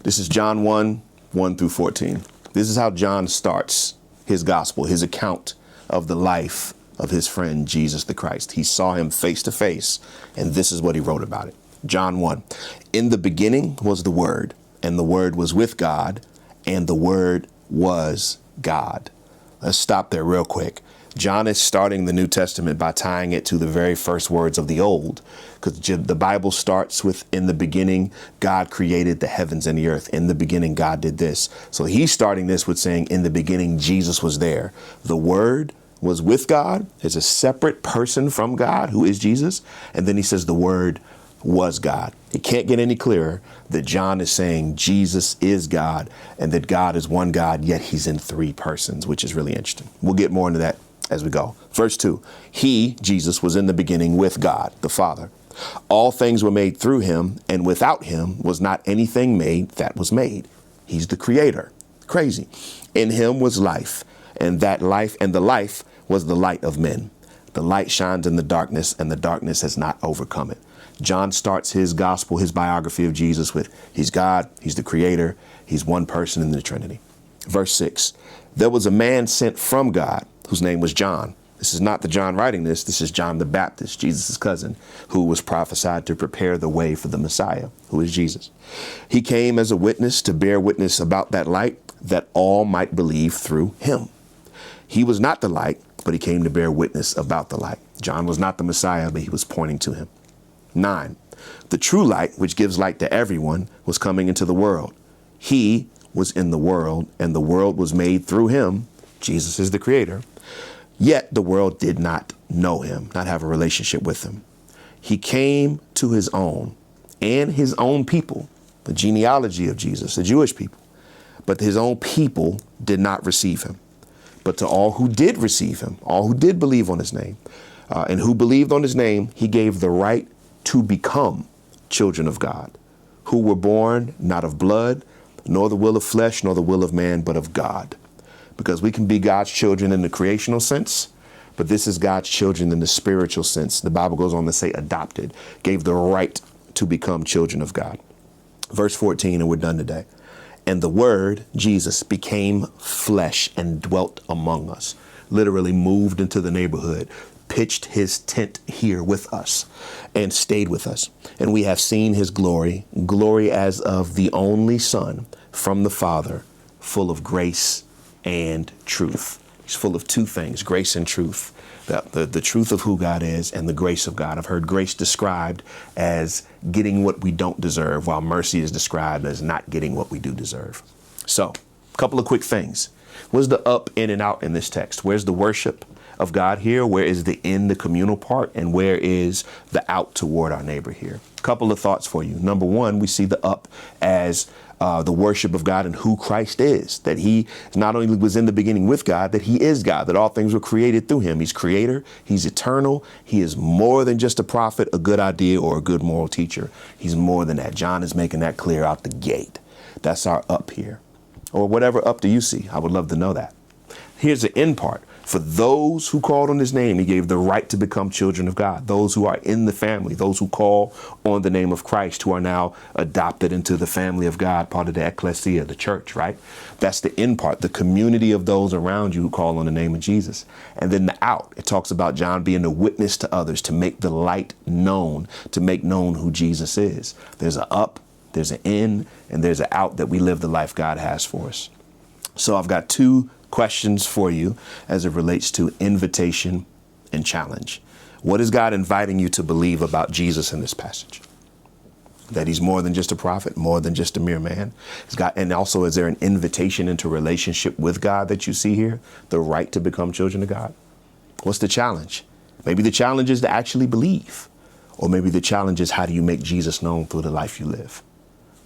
This is John 1, 1 through 14. This is how John starts his gospel, his account of the life of his friend, Jesus the Christ. He saw him face to face, and this is what he wrote about it. John 1, in the beginning was the Word, and the Word was with God, and the Word was God. Let's stop there real quick. John is starting the New Testament by tying it to the very first words of the Old, because the Bible starts with, in the beginning, God created the heavens and the earth. In the beginning, God did this. So he's starting this with saying, in the beginning, Jesus was there. The Word was with God. It's a separate person from God, who is Jesus. And then he says the Word was God. It can't get any clearer that John is saying Jesus is God and that God is one God, yet he's in three persons, which is really interesting. We'll get more into that as we go. Verse 2, he, Jesus, was in the beginning with God, the Father. All things were made through him, and without him was not anything made that was made. He's the creator. Crazy. In him was life, and that life, and the life was the light of men. The light shines in the darkness, and the darkness has not overcome it. John starts his gospel, his biography of Jesus with, he's God, he's the creator, he's one person in the Trinity. Verse 6, there was a man sent from God whose name was John. This is not the John writing this. This is John the Baptist, Jesus' cousin, who was prophesied to prepare the way for the Messiah, who is Jesus. He came as a witness to bear witness about that light, that all might believe through him. He was not the light, but he came to bear witness about the light. John was not the Messiah, but he was pointing to him. 9, the true light, which gives light to everyone, was coming into the world. He was in the world, and the world was made through him. Jesus is the creator. Yet the world did not know him, not have a relationship with him. He came to his own, and his own people, the genealogy of Jesus, the Jewish people, but his own people did not receive him. But to all who did receive him, all who did believe on his name, and who believed on his name, he gave the right to become children of God, who were born not of blood, nor the will of flesh, nor the will of man, but of God. Because we can be God's children in the creational sense, but this is God's children in the spiritual sense. The Bible goes on to say adopted, gave the right to become children of God. Verse 14, and we're done today. And the Word, Jesus, became flesh and dwelt among us, literally moved into the neighborhood, pitched his tent here with us and stayed with us. And we have seen his glory, glory as of the only Son from the Father, full of grace and truth. He's full of two things, grace and truth, the truth of who God is and the grace of God. I've heard grace described as getting what we don't deserve, while mercy is described as not getting what we do deserve. So a couple of quick things. Where's the up, in, and out in this text? Where's the worship of God here? Where is the in, the communal part? And where is the out toward our neighbor here? A couple of thoughts for you. Number one, we see the up as the worship of God and who Christ is, that he not only was in the beginning with God, that he is God, that all things were created through him. He's creator. He's eternal. He is more than just a prophet, a good idea, or a good moral teacher. He's more than that. John is making that clear out the gate. That's our up here. Or whatever up do you see? I would love to know that. Here's the in part. For those who called on his name, he gave the right to become children of God. Those who are in the family, those who call on the name of Christ, who are now adopted into the family of God, part of the ecclesia, the church, right? That's the in part, the community of those around you who call on the name of Jesus. And then the out, it talks about John being a witness to others, to make the light known, to make known who Jesus is. There's an up, there's an in, and there's an out, that we live the life God has for us. So I've got two questions for you as it relates to invitation and challenge. What is God inviting you to believe about Jesus in this passage? That he's more than just a prophet, more than just a mere man. And also, is there an invitation into relationship with God that you see here? The right to become children of God? What's the challenge? Maybe the challenge is to actually believe. Or maybe the challenge is, how do you make Jesus known through the life you live?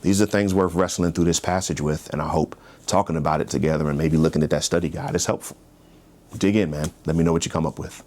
These are things worth wrestling through this passage with, and I hope talking about it together and maybe looking at that study guide is helpful. Dig in, man. Let me know what you come up with.